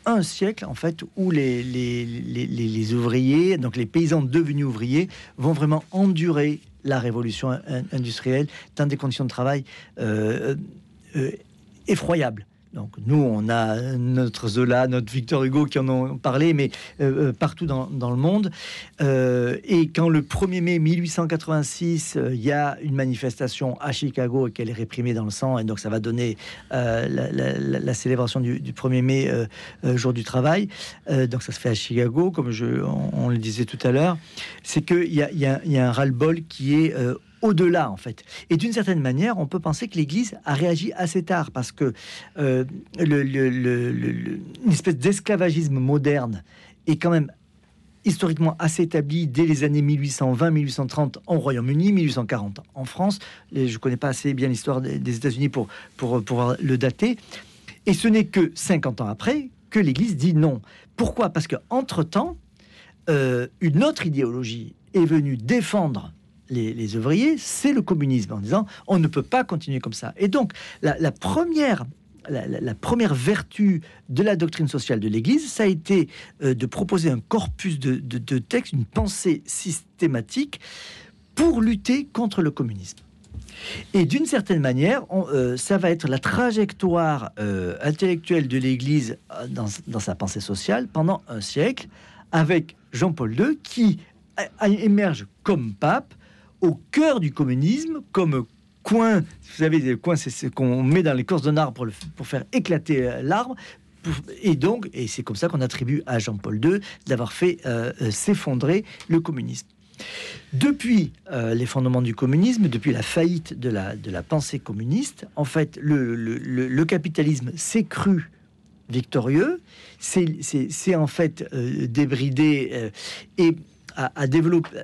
un siècle en fait où les ouvriers, donc les paysans devenus ouvriers, vont vraiment endurer la révolution industrielle dans des conditions de travail effroyables. Donc nous, on a notre Zola, notre Victor Hugo qui en ont parlé, mais partout dans le monde. Et quand le 1er mai 1886, il y a une manifestation à Chicago et qu'elle est réprimée dans le sang, et donc ça va donner la célébration du 1er mai, jour du travail. Donc ça se fait à Chicago, comme on le disait tout à l'heure. C'est qu'il y a un ras-le-bol qui est au-delà, en fait. Et d'une certaine manière, on peut penser que l'Église a réagi assez tard, parce que une espèce d'esclavagisme moderne est quand même historiquement assez établi dès les années 1820-1830 au Royaume-Uni, 1840 en France. Je ne connais pas assez bien l'histoire des États-Unis pour pouvoir le dater. Et ce n'est que 50 ans après que l'Église dit non. Pourquoi ? Parce qu'entre-temps, une autre idéologie est venue défendre les ouvriers, c'est le communisme, en disant on ne peut pas continuer comme ça. Et donc la première vertu de la doctrine sociale de l'Église, ça a été de proposer un corpus de textes, une pensée systématique pour lutter contre le communisme. Et d'une certaine manière, ça va être la trajectoire intellectuelle de l'Église dans sa pensée sociale pendant un siècle, avec Jean-Paul II qui émerge comme pape au cœur du communisme, comme coin. Vous savez, les coins, c'est ce qu'on met dans l'écorce d'un arbre pour faire éclater l'arbre. Et c'est comme ça qu'on attribue à Jean-Paul II d'avoir fait s'effondrer le communisme. Depuis l'effondrement du communisme, depuis la faillite de la pensée communiste, en fait, le capitalisme s'est cru victorieux, c'est en fait débridé et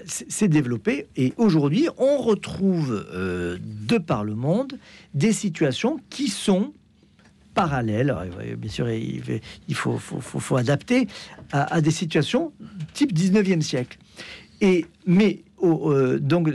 s'est développé, et aujourd'hui on retrouve de par le monde des situations qui sont parallèles. Alors, bien sûr, il faut adapter à des situations type 19e siècle. Donc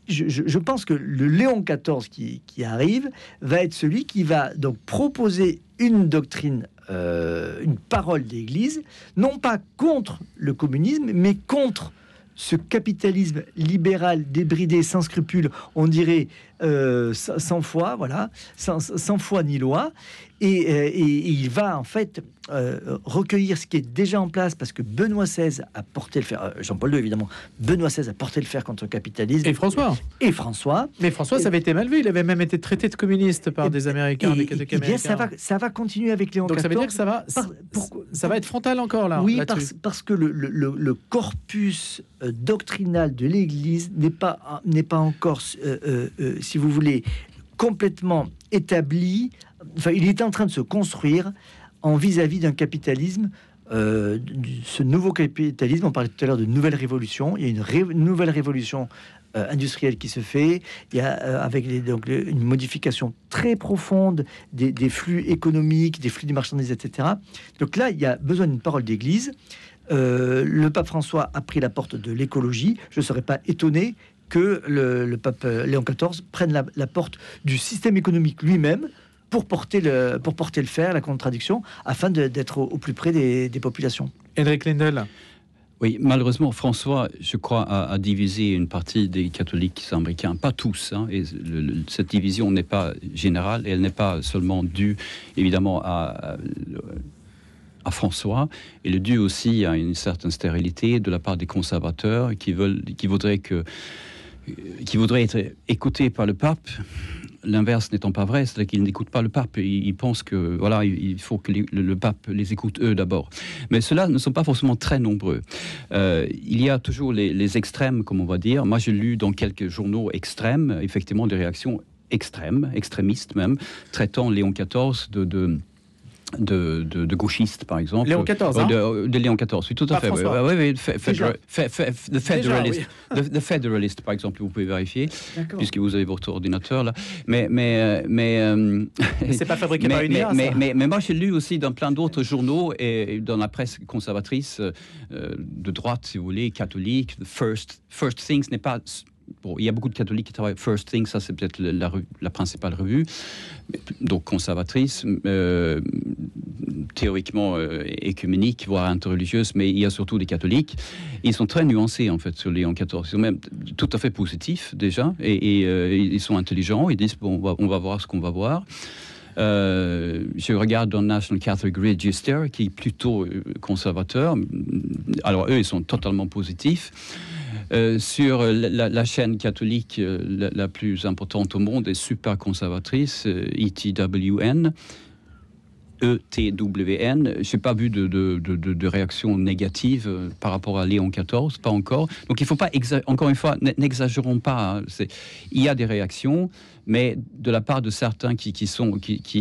je pense que le Léon XIV qui arrive va être celui qui va donc proposer une doctrine, une parole d'Église, non pas contre le communisme, mais contre ce capitalisme libéral débridé, sans scrupules, on dirait sans foi, voilà, sans foi ni loi. Et il va en fait recueillir ce qui est déjà en place, parce que Benoît XVI a porté le fer, Jean-Paul II évidemment, Benoît XVI a porté le fer contre le capitalisme. Et François. Mais François, ça avait été mal vu, il avait même été traité de communiste par des Américains, des catholiques américains. Ça va continuer avec Léon XIV. Donc ça veut dire que ça va être frontal encore là. Oui, parce que le corpus doctrinal de l'Église n'est pas encore, si vous voulez, complètement établi. Enfin, il est en train de se construire en vis-à-vis d'un capitalisme, ce nouveau capitalisme. On parlait tout à l'heure de nouvelle révolution. Il y a une nouvelle révolution industrielle qui se fait. Il y a avec une modification très profonde des flux économiques, des flux des marchandises, etc. Donc là, il y a besoin d'une parole d'Église. Le pape François a pris la porte de l'écologie. Je ne serais pas étonné que le pape Léon XIV prenne la porte du système économique lui-même pour porter le fer, la contradiction, afin d'être au plus près des populations. Henrik Lindell. Oui, malheureusement, François, je crois, a divisé une partie des catholiques américains, pas tous, hein, et cette division n'est pas générale, et elle n'est pas seulement due, évidemment, à François, elle est due aussi à une certaine stérilité de la part des conservateurs qui voudraient être écoutés par le pape. L'inverse n'étant pas vrai, c'est-à-dire qu'ils n'écoutent pas le pape. Ils pensent que voilà, il faut que le pape les écoute eux d'abord. Mais ceux-là ne sont pas forcément très nombreux. Il y a toujours les extrêmes, comme on va dire. Moi, j'ai lu dans quelques journaux extrêmes, effectivement, des réactions extrêmes, extrémistes même, traitant Léon XIV de gauchiste, par exemple. Léon XIV, de Léon XIV, oui, tout à fait. Oui, The Federalist, par exemple, vous pouvez vérifier, puisque vous avez votre ordinateur là. Mais c'est pas fabriqué par une IA, mais moi, j'ai lu aussi dans plein d'autres journaux et dans la presse conservatrice de droite, si vous voulez, catholique. First Things n'est pas... Bon, il y a beaucoup de catholiques qui travaillent First Things, ça c'est peut-être la principale revue, donc conservatrice, théoriquement écuménique, voire interreligieuse, mais il y a surtout des catholiques. Ils sont très nuancés en fait sur Léon XIV. Ils sont même tout à fait positifs déjà, et ils sont intelligents. Ils disent bon, on va voir ce qu'on va voir. Je regarde dans National Catholic Register, qui est plutôt conservateur. Alors eux, ils sont totalement positifs. Sur la chaîne catholique la plus importante au monde est super conservatrice, ETWN. Je n'ai pas vu de réaction négative par rapport à Léon XIV, pas encore. Donc il ne faut pas, encore une fois, n'exagérons pas. Hein. Il y a des réactions, mais de la part de certains qui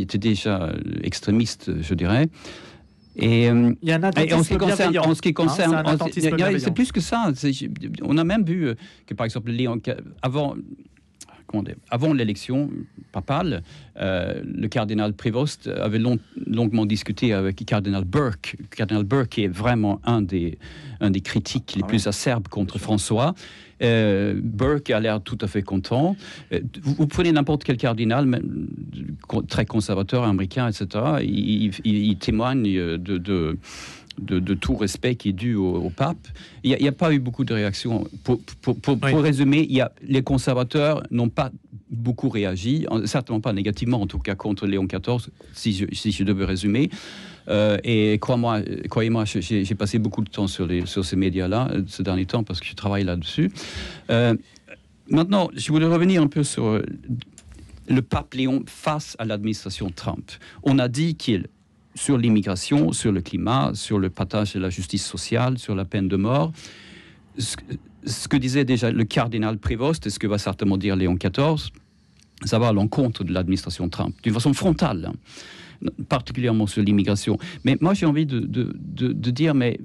étaient déjà extrémistes, je dirais. Et il y a un attentisme bienveillant. En ce qui concerne, c'est plus que ça. On a même vu que, par exemple, avant l'élection papale, le cardinal Prévost avait longuement discuté avec le cardinal Burke. Le cardinal Burke est vraiment un des critiques les plus acerbes contre François. Burke a l'air tout à fait content. Vous prenez n'importe quel cardinal, très conservateur, américain, etc., il témoigne de tout respect qui est dû au pape. Il n'y a pas eu beaucoup de réactions. Pour résumer, les conservateurs n'ont pas beaucoup réagi, certainement pas négativement, en tout cas contre Léon XIV, si je devais résumer. Et croyez-moi, j'ai passé beaucoup de temps sur ces médias-là ces derniers temps parce que je travaille là-dessus. Maintenant, je voulais revenir un peu sur le pape Léon face à l'administration Trump. On a dit sur l'immigration, sur le climat, sur le partage de la justice sociale, sur la peine de mort, ce que disait déjà le cardinal Prévost, et ce que va certainement dire Léon XIV, ça va à l'encontre de l'administration Trump, d'une façon frontale, hein, particulièrement sur l'immigration. Mais moi, j'ai envie de dire, mais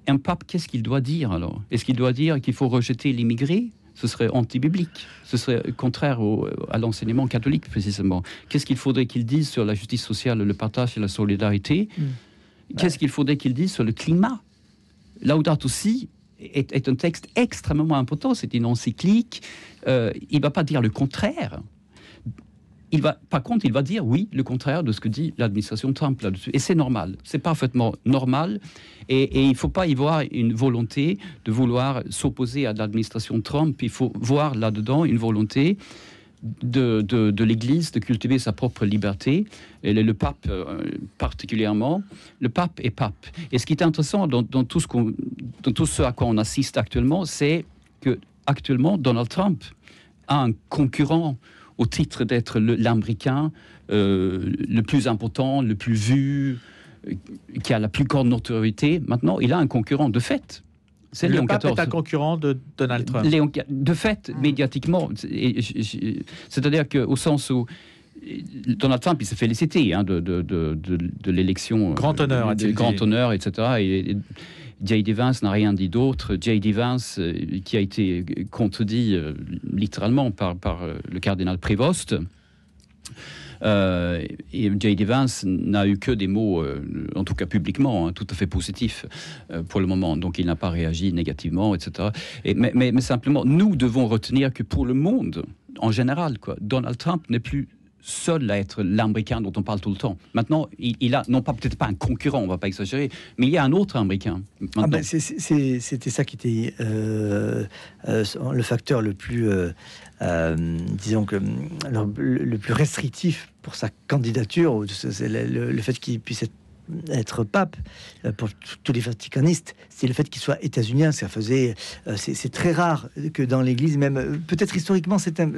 un pape, qu'est-ce qu'il doit dire alors ? Est-ce qu'il doit dire qu'il faut rejeter l'immigré ? Ce serait anti-biblique, ce serait contraire à l'enseignement catholique précisément. Qu'est-ce qu'il faudrait qu'il dise sur la justice sociale, le partage et la solidarité ? Qu'est-ce qu'il faudrait qu'il dise sur le climat ? Laudato Si est un texte extrêmement important, c'est une encyclique. Il ne va pas dire le contraire. Par contre, il va dire oui, le contraire de ce que dit l'administration Trump là-dessus. Et c'est normal, c'est parfaitement normal. Et il ne faut pas y voir une volonté de vouloir s'opposer à l'administration Trump. Il faut voir là-dedans une volonté de l'Église de cultiver sa propre liberté. Et le pape particulièrement. Le pape est pape. Et ce qui est intéressant dans tout ce à quoi on assiste actuellement, c'est que actuellement Donald Trump a un concurrent au titre d'être l'Américain le plus important, le plus vu, qui a la plus grande notoriété. Maintenant, il a un concurrent de fait. C'est Léon XIV. Le pape est un concurrent de Donald Trump. De fait, médiatiquement. C'est-à-dire qu'au sens où Donald Trump, il s'est félicité de l'élection. Grand honneur, grand honneur, etc. J.D. Vance n'a rien dit d'autre. J.D. Vance, qui a été contredit littéralement par le cardinal Prévost. Et J.D. Vance n'a eu que des mots, en tout cas publiquement, tout à fait positifs pour le moment. Donc il n'a pas réagi négativement, etc. Mais simplement, nous devons retenir que pour le monde, en général, Donald Trump n'est plus seul à être l'Américain dont on parle tout le temps. Maintenant, il a, non pas peut-être pas un concurrent, on ne va pas exagérer, mais il y a un autre Américain. C'était ça qui était le facteur le plus, disons que le plus restrictif pour sa candidature, c'est le fait qu'il puisse être pape pour tous les vaticanistes, c'est le fait qu'il soit états-unien. Ça faisait, c'est très rare que dans l'Église, même peut-être historiquement, c'est la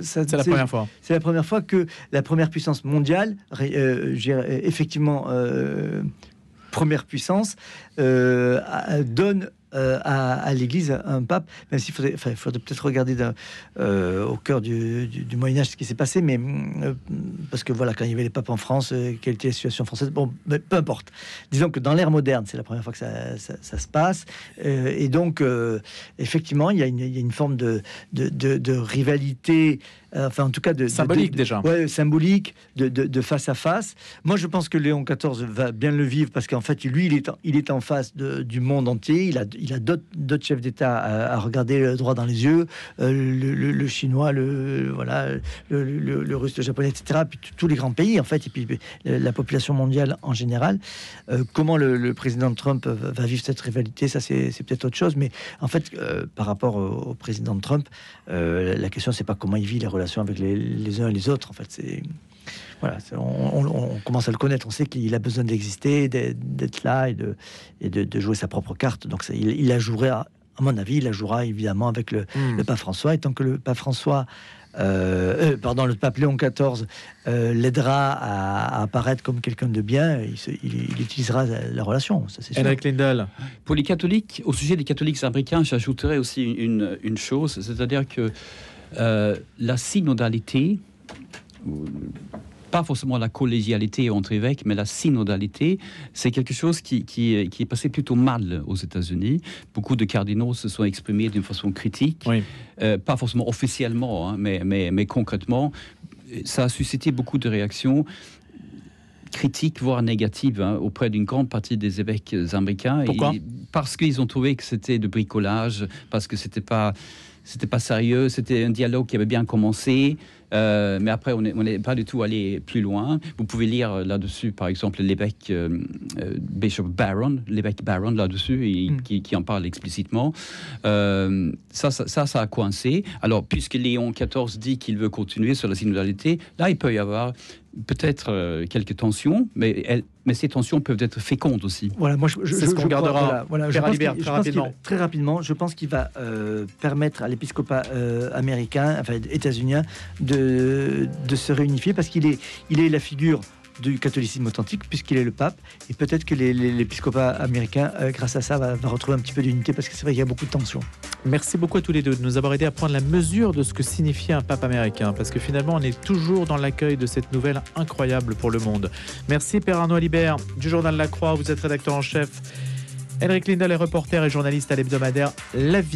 première fois. C'est la première fois que la première puissance mondiale, effectivement, première puissance, donne à l'Église un pape, même s'il faudrait peut-être regarder au cœur du Moyen-Âge ce qui s'est passé, mais parce que voilà, quand il y avait les papes en France, quelle était la situation française, bon, mais peu importe. Disons que dans l'ère moderne, c'est la première fois que ça se passe, et donc effectivement, il y a une forme de rivalité, enfin en tout cas symbolique déjà. Ouais, symbolique, de face à face. Moi, je pense que Léon XIV va bien le vivre parce qu'en fait, lui, il est en face du monde entier. Il a d'autres chefs d'État à regarder droit dans les yeux, le chinois, le russe, le japonais, etc. Puis tous les grands pays, en fait, et puis la population mondiale en général. Comment le président Trump va vivre cette rivalité, ça c'est peut-être autre chose. Mais en fait, par rapport au président Trump, la question c'est pas comment il vit les relations avec les uns et les autres. En fait, c'est voilà, on commence à le connaître. On sait qu'il a besoin d'exister, d'être là et de jouer sa propre carte. Donc il la jouera, à mon avis, il la jouera évidemment avec le pape François. Et tant que le pape François, le pape Léon XIV l'aidera à apparaître comme quelqu'un de bien, il utilisera la relation. Ça, c'est sûr. Henrik Lindell. Pour les catholiques, au sujet des catholiques américains, j'ajouterais aussi une chose, c'est-à-dire que la synodalité, pas forcément la collégialité entre évêques, mais la synodalité, c'est quelque chose qui est passé plutôt mal aux États-Unis. Beaucoup de cardinaux se sont exprimés d'une façon critique, oui. Pas forcément officiellement, mais concrètement. Ça a suscité beaucoup de réactions critiques, voire négatives, auprès d'une grande partie des évêques américains. Pourquoi ? Parce qu'ils ont trouvé que c'était de bricolage, parce que c'était pas sérieux, c'était un dialogue qui avait bien commencé, mais après on n'est pas du tout allé plus loin. Vous pouvez lire là-dessus, par exemple, l'évêque Bishop Barron, l'évêque Barron là-dessus, qui en parle explicitement. Ça a coincé. Alors, puisque Léon XIV dit qu'il veut continuer sur la synodalité, là, il peut y avoir peut-être quelques tensions, mais ces tensions peuvent être fécondes aussi. Voilà, moi c'est ce qu'on gardera. Très rapidement, je pense qu'il va permettre à l'épiscopat américain, enfin états-unien, de se réunifier parce qu'il est la figure du catholicisme authentique puisqu'il est le pape, et peut-être que l'épiscopat américain, grâce à ça, va retrouver un petit peu d'unité, parce que c'est vrai qu'il y a beaucoup de tensions. Merci beaucoup à tous les deux de nous avoir aidé à prendre la mesure de ce que signifiait un pape américain, parce que finalement on est toujours dans l'accueil de cette nouvelle incroyable pour le monde. Merci Père Arnaud Alibert du journal La Croix, vous êtes rédacteur en chef. Henrik Lindell est reporter et journaliste à l'hebdomadaire La Vie.